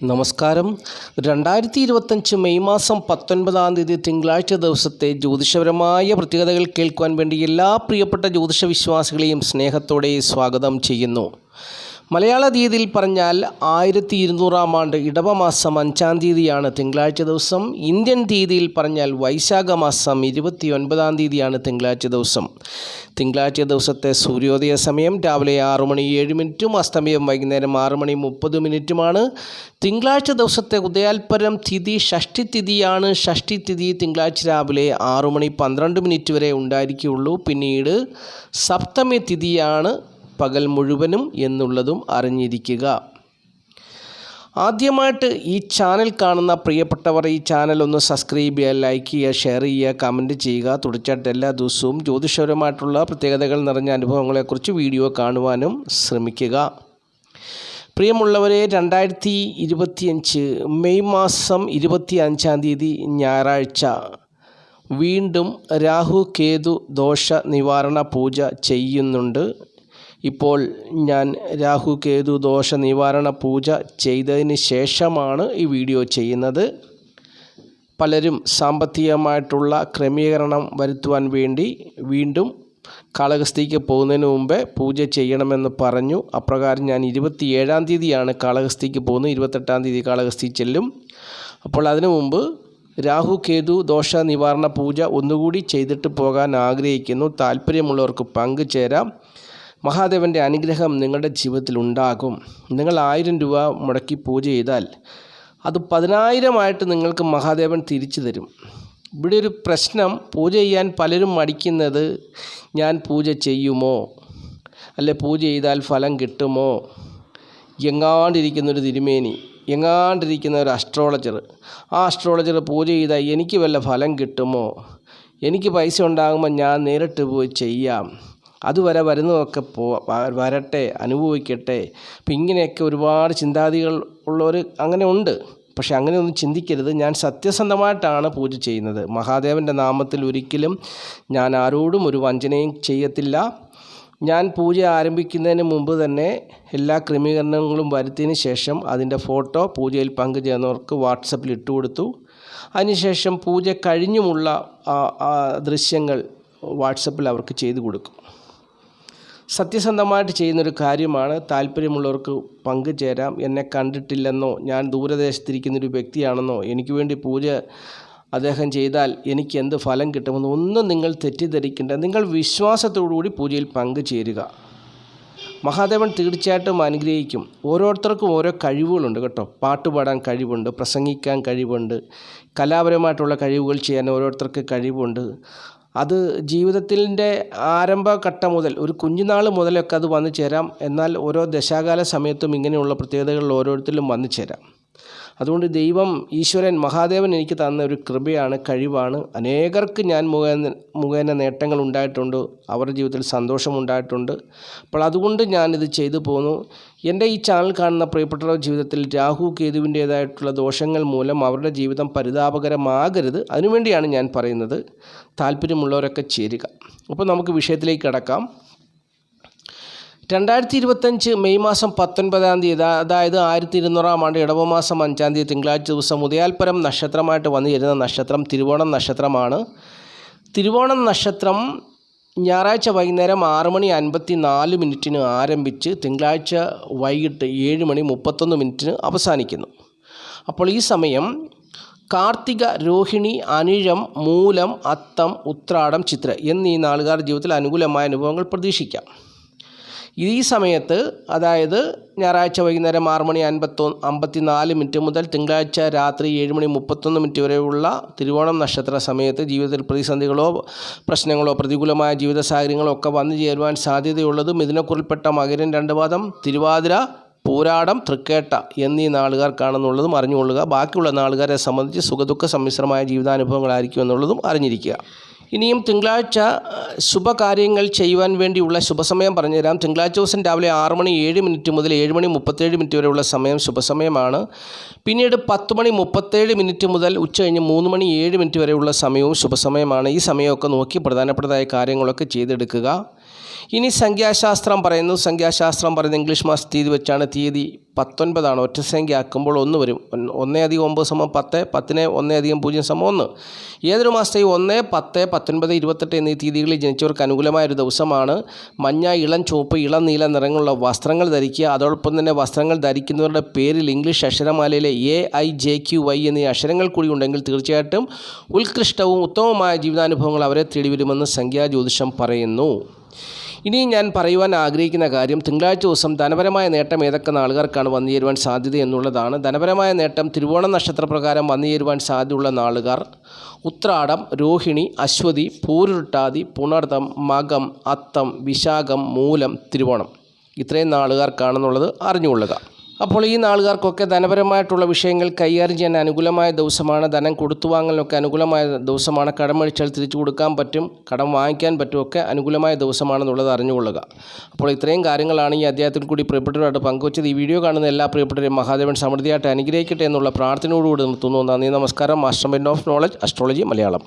നമസ്കാരം. 2025 മെയ് മാസം 19-ാം തീയതി തിങ്കളാഴ്ച ദിവസത്തെ ജ്യോതിഷപരമായ പ്രത്യേകതകൾ കേൾക്കുവാൻ വേണ്ടി എല്ലാ പ്രിയപ്പെട്ട ജ്യോതിഷ വിശ്വാസികളെയും സ്നേഹത്തോടെ സ്വാഗതം ചെയ്യുന്നു. മലയാള തീയതിയിൽ പറഞ്ഞാൽ 1200-ാം ആണ്ട് ഇടവമാസം 5-ാം തീയതിയാണ് തിങ്കളാഴ്ച ദിവസം. ഇന്ത്യൻ തീയതിയിൽ പറഞ്ഞാൽ വൈശാഖ മാസം 29-ാം തീയതിയാണ് തിങ്കളാഴ്ച ദിവസം. തിങ്കളാഴ്ച ദിവസത്തെ സൂര്യോദയ സമയം രാവിലെ 6:07 അസ്തമയം വൈകുന്നേരം 6:30 തിങ്കളാഴ്ച ദിവസത്തെ ഉദയാൽപരം തിഥി ഷഷ്ഠി തിഥിയാണ്. ഷഷ്ഠി തിഥി തിങ്കളാഴ്ച രാവിലെ 6:12 വരെ ഉണ്ടായിരിക്കുകയുള്ളൂ. പിന്നീട് സപ്തമി തിഥിയാണ് പകൽ മുഴുവനും എന്നുള്ളതും അറിഞ്ഞിരിക്കുക. ആദ്യമായിട്ട് ഈ ചാനൽ കാണുന്ന പ്രിയപ്പെട്ടവർ ഈ ചാനൽ ഒന്ന് സബ്സ്ക്രൈബ് ചെയ്യുക, ലൈക്ക് ചെയ്യുക, ഷെയർ ചെയ്യുക, കമൻറ്റ് ചെയ്യുക. തുടർച്ചയായിട്ട് എല്ലാ ദിവസവും ജ്യോതിഷപരമായിട്ടുള്ള പ്രത്യേകതകൾ നിറഞ്ഞ അനുഭവങ്ങളെക്കുറിച്ച് വീഡിയോ കാണുവാനും ശ്രമിക്കുക. പ്രിയമുള്ളവരെ, 2025 മെയ് മാസം 25-ാം തീയതി ഞായറാഴ്ച വീണ്ടും രാഹു കേതു ദോഷ നിവാരണ പൂജ ചെയ്യുന്നുണ്ട്. ഇപ്പോൾ ഞാൻ രാഹു കേതു ദോഷ നിവാരണ പൂജ ചെയ്തതിന് ശേഷമാണ് ഈ വീഡിയോ ചെയ്യുന്നത്. പലരും സാമ്പത്തികമായിട്ടുള്ള ക്രമീകരണം വരുത്തുവാൻ വേണ്ടി വീണ്ടും കാളഹസ്തിക്ക് പോകുന്നതിന് മുമ്പേ പൂജ ചെയ്യണമെന്ന് പറഞ്ഞു. അപ്രകാരം ഞാൻ 27-ാം തീയതിയാണ് കാളഹസ്തിക്ക് പോകുന്നത്. 28-ാം തീയതി കാളഹസ്തി ചെല്ലും. അപ്പോൾ അതിനു മുമ്പ് രാഹു കേതു ദോഷ നിവാരണ പൂജ ഒന്നുകൂടി ചെയ്തിട്ട് പോകാൻ ആഗ്രഹിക്കുന്നു. താല്പര്യമുള്ളവർക്ക് പങ്കുചേരാം. മഹാദേവൻ്റെ അനുഗ്രഹം നിങ്ങളുടെ ജീവിതത്തിൽ ഉണ്ടാകും. നിങ്ങൾ 1000 രൂപ മുടക്കി പൂജ ചെയ്താൽ അത് 10,000 നിങ്ങൾക്ക് മഹാദേവൻ തിരിച്ചു തരും. ഇവിടെ ഒരു പ്രശ്നം, പൂജ ചെയ്യാൻ പലരും മടിക്കുന്നത്, ഞാൻ പൂജ ചെയ്യുമോ, അല്ലെ പൂജ ചെയ്താൽ ഫലം കിട്ടുമോ, എങ്ങാണ്ടിരിക്കുന്നൊരു തിരുമേനി, എങ്ങാണ്ടിരിക്കുന്ന ഒരു അസ്ട്രോളജർ, ആ അസ്ട്രോളജർ പൂജ ചെയ്താൽ എനിക്ക് വല്ല ഫലം കിട്ടുമോ, എനിക്ക് പൈസ ഉണ്ടാകുമ്പോൾ ഞാൻ നേരിട്ട് പോയി ചെയ്യാം, അതുവരെ വരുന്നതൊക്കെ വരട്ടെ, അനുഭവിക്കട്ടെ. അപ്പം ഇങ്ങനെയൊക്കെ ഒരുപാട് ചിന്താഗതികൾ ഉള്ളവർ അങ്ങനെ ഉണ്ട്. പക്ഷേ അങ്ങനെയൊന്നും ചിന്തിക്കരുത്. ഞാൻ സത്യസന്ധമായിട്ടാണ് പൂജ ചെയ്യുന്നത്. മഹാദേവൻ്റെ നാമത്തിൽ ഒരിക്കലും ഞാൻ ആരോടും ഒരു വഞ്ചനയും ചെയ്യത്തില്ല. ഞാൻ പൂജ ആരംഭിക്കുന്നതിന് മുമ്പ് തന്നെ എല്ലാ ക്രമീകരണങ്ങളും വരുത്തിയതിന് ശേഷം അതിൻ്റെ ഫോട്ടോ പൂജയിൽ പങ്കുചേർന്നവർക്ക് വാട്സപ്പിൽ ഇട്ട് കൊടുത്തു. അതിനുശേഷം പൂജ കഴിഞ്ഞുമുള്ള ദൃശ്യങ്ങൾ വാട്സപ്പിൽ അവർക്ക് ചെയ്തു കൊടുക്കും. സത്യസന്ധമായിട്ട് ചെയ്യുന്നൊരു കാര്യമാണ്. താല്പര്യമുള്ളവർക്ക് പങ്കുചേരാം. എന്നെ കണ്ടിട്ടില്ലെന്നോ, ഞാൻ ദൂരദേശത്തിരിക്കുന്നൊരു വ്യക്തിയാണെന്നോ, എനിക്ക് വേണ്ടി പൂജ അദ്ദേഹം ചെയ്താൽ എനിക്ക് എന്ത് ഫലം കിട്ടുമെന്ന് ഒന്നും നിങ്ങൾ തെറ്റിദ്ധരിക്കേണ്ട. നിങ്ങൾ വിശ്വാസത്തോടുകൂടി പൂജയിൽ പങ്കുചേരുക. മഹാദേവൻ തീർച്ചയായിട്ടും അനുഗ്രഹിക്കും. ഓരോരുത്തർക്കും ഓരോ കഴിവുകളുണ്ട് കേട്ടോ. പാട്ട് പാടാൻ കഴിവുണ്ട്, പ്രസംഗിക്കാൻ കഴിവുണ്ട്, കലാപരമായിട്ടുള്ള കഴിവുകൾ ചെയ്യാൻ ഓരോരുത്തർക്ക് കഴിവുണ്ട്. അത് ജീവിതത്തിൻ്റെ ആരംഭഘട്ടം മുതൽ, ഒരു കുഞ്ഞുനാൾ മുതലൊക്കെ അത് വന്നു ചേരാം. എന്നാൽ ഓരോ ദശാകാല സമയത്തും ഇങ്ങനെയുള്ള പ്രത്യേകതകൾ ഓരോരുത്തരിലും വന്നു ചേരാം. അതുകൊണ്ട് ദൈവം, ഈശ്വരൻ, മഹാദേവൻ എനിക്ക് തന്ന ഒരു കൃപയാണ്, കഴിവാണ്. അനേകർക്ക് ഞാൻ മുഖേന നേട്ടങ്ങൾ ഉണ്ടായിട്ടുണ്ട്, അവരുടെ ജീവിതത്തിൽ സന്തോഷമുണ്ടായിട്ടുണ്ട്. അപ്പോൾ അതുകൊണ്ട് ഞാനിത് ചെയ്തു പോന്നു. എൻ്റെ ഈ ചാനൽ കാണുന്ന പ്രിയപ്പെട്ടവരുടെ ജീവിതത്തിൽ രാഹു കേതുവിൻ്റേതായിട്ടുള്ള ദോഷങ്ങൾ മൂലം അവരുടെ ജീവിതം പരിതാപകരമാകരുത്. അതിനുവേണ്ടിയാണ് ഞാൻ പറയുന്നത്. താല്പര്യമുള്ളവരൊക്കെ ചേരുക. അപ്പോൾ നമുക്ക് വിഷയത്തിലേക്ക് കടക്കാം. 2025 മെയ് മാസം 19-ാം തീയതി, അതായത് 1200-ാം ആണ്ട് ഇടവമാസം 5-ാം തീയതി തിങ്കളാഴ്ച ദിവസം ഉദയാൽപരം നക്ഷത്രമായിട്ട് വന്നു ചേരുന്ന നക്ഷത്രം തിരുവോണം നക്ഷത്രമാണ്. തിരുവോണം നക്ഷത്രം ഞായറാഴ്ച വൈകുന്നേരം 6:54 ആരംഭിച്ച് തിങ്കളാഴ്ച വൈകിട്ട് 7:31 അവസാനിക്കുന്നു. അപ്പോൾ ഈ സമയം കാർത്തിക, രോഹിണി, അനിഴം, മൂലം, അത്തം, ഉത്രാടം, ചിത്ര എന്നീ നാളുകാരുടെ ജീവിതത്തിൽ അനുകൂലമായ അനുഭവങ്ങൾ പ്രതീക്ഷിക്കാം. ഈ സമയത്ത്, അതായത് ഞായറാഴ്ച വൈകുന്നേരം 6:54 മുതൽ തിങ്കളാഴ്ച രാത്രി 7:31 വരെയുള്ള തിരുവോണം നക്ഷത്ര സമയത്ത് ജീവിതത്തിൽ പ്രതിസന്ധികളോ പ്രശ്നങ്ങളോ പ്രതികൂലമായ ജീവിത സാഹചര്യങ്ങളോ ഒക്കെ വന്നു ചേരുവാൻ സാധ്യതയുള്ളത് മിഥുനക്കുറിൽപ്പെട്ട മകരം, 2 പാദം, തിരുവാതിര, പൂരാടം, തൃക്കേട്ട എന്നീ നാളുകാർക്കാണെന്നുള്ളതും അറിഞ്ഞുകൊള്ളുക. ബാക്കിയുള്ള നാളുകാരെ സംബന്ധിച്ച് സുഖദുഃഖ സമ്മിശ്രമായ ജീവിതാനുഭവങ്ങളായിരിക്കും എന്നുള്ളതും അറിഞ്ഞിരിക്കുക. ഇനിയും തിങ്കളാഴ്ച ശുഭകാര്യങ്ങൾ ചെയ്യുവാൻ വേണ്ടിയുള്ള ശുഭസമയം പറഞ്ഞുതരാം. തിങ്കളാഴ്ച ദിവസം രാവിലെ 6:07 മുതൽ 7:37 വരെയുള്ള സമയം ശുഭസമയമാണ്. പിന്നീട് 10:37 മുതൽ ഉച്ചകഴിഞ്ഞ് 3:07 വരെയുള്ള സമയവും ശുഭസമയമാണ്. ഈ സമയമൊക്കെ നോക്കി പ്രധാനപ്പെട്ടതായ കാര്യങ്ങളൊക്കെ ചെയ്തെടുക്കുക. ഇനി സംഖ്യാശാസ്ത്രം പറയുന്നത് ഇംഗ്ലീഷ് മാസ തീയതി വെച്ചാണ്. തീയതി 19 ഒറ്റസംഖ്യ ആക്കുമ്പോൾ 1 വരും. 1 + 9 = 10, 10 1 + 0 = 1. ഏതൊരു മാസത്തെയും 1, 10, 19, 28 എന്നീ തീയതികളിൽ ജനിച്ചവർക്ക് അനുകൂലമായൊരു ദിവസമാണ്. മഞ്ഞ, ഇളം ചുവപ്പ്, ഇളം നീല നിറങ്ങളുള്ള വസ്ത്രങ്ങൾ ധരിക്കുക. അതോടൊപ്പം തന്നെ വസ്ത്രങ്ങൾ ധരിക്കുന്നവരുടെ പേരിൽ ഇംഗ്ലീഷ് അക്ഷരമാലയിലെ AIJQY എന്നീ അക്ഷരങ്ങൾ കൂടി ഉണ്ടെങ്കിൽ തീർച്ചയായിട്ടും ഉത്കൃഷ്ടവും ഉത്തമവുമായ ജീവിതാനുഭവങ്ങൾ അവരെ തേടി വരുമെന്ന് സംഖ്യാജ്യോതിഷം പറയുന്നു. ഇനി ഞാൻ പറയുവാൻ ആഗ്രഹിക്കുന്ന കാര്യം, തിങ്കളാഴ്ച ദിവസം ധനപരമായ നേട്ടം ഏതൊക്കെ നാളുകാർക്കാണ് വന്നു ചേരുവാൻ സാധ്യത എന്നുള്ളതാണ്. ധനപരമായ നേട്ടം തിരുവോണം നക്ഷത്രപ്രകാരം വന്നു ചേരുവാൻ സാധ്യതയുള്ള നാളുകാർ ഉത്രാടം, രോഹിണി, അശ്വതി, പൂരുരുട്ടാതി, പുണർദം, മകം, അത്തം, വിശാഖം, മൂലം, തിരുവോണം. ഇത്രയും നാളുകാർക്കാണെന്നുള്ളത് അറിഞ്ഞുകൊള്ളുക. അപ്പോൾ ഈ നാളുകാർക്കൊക്കെ ധനപരമായിട്ടുള്ള വിഷയങ്ങൾ കൈകാര്യം ചെയ്യാൻ അനുകൂലമായ ദിവസമാണ്. ധനം കൊടുത്തുവാങ്ങലിനൊക്കെ അനുകൂലമായ ദിവസമാണ്. കടം മേടിച്ചാൽ തിരിച്ചു കൊടുക്കാൻ പറ്റും, കടം വാങ്ങിക്കാൻ പറ്റുമൊക്കെ അനുകൂലമായ ദിവസമാണെന്നുള്ളത് അറിഞ്ഞുകൊള്ളുക. അപ്പോൾ ഇത്രയും കാര്യങ്ങളാണ് ഈ അധ്യായത്തിൽ കൂടി പ്രിയപ്പെട്ടവരായിട്ട് പങ്കുവച്ചത്. ഈ വീഡിയോ കാണുന്ന എല്ലാ പ്രിയപ്പെട്ടവരെയും മഹാദേവൻ സമൃദ്ധിയായിട്ട് അനുഗ്രഹിക്കട്ടെ എന്നുള്ള പ്രാർത്ഥനയോടുകൂടി നിർത്തുന്നു. നന്ദി, നമസ്കാരം. Master mind of knowledge, astrology Malayalam.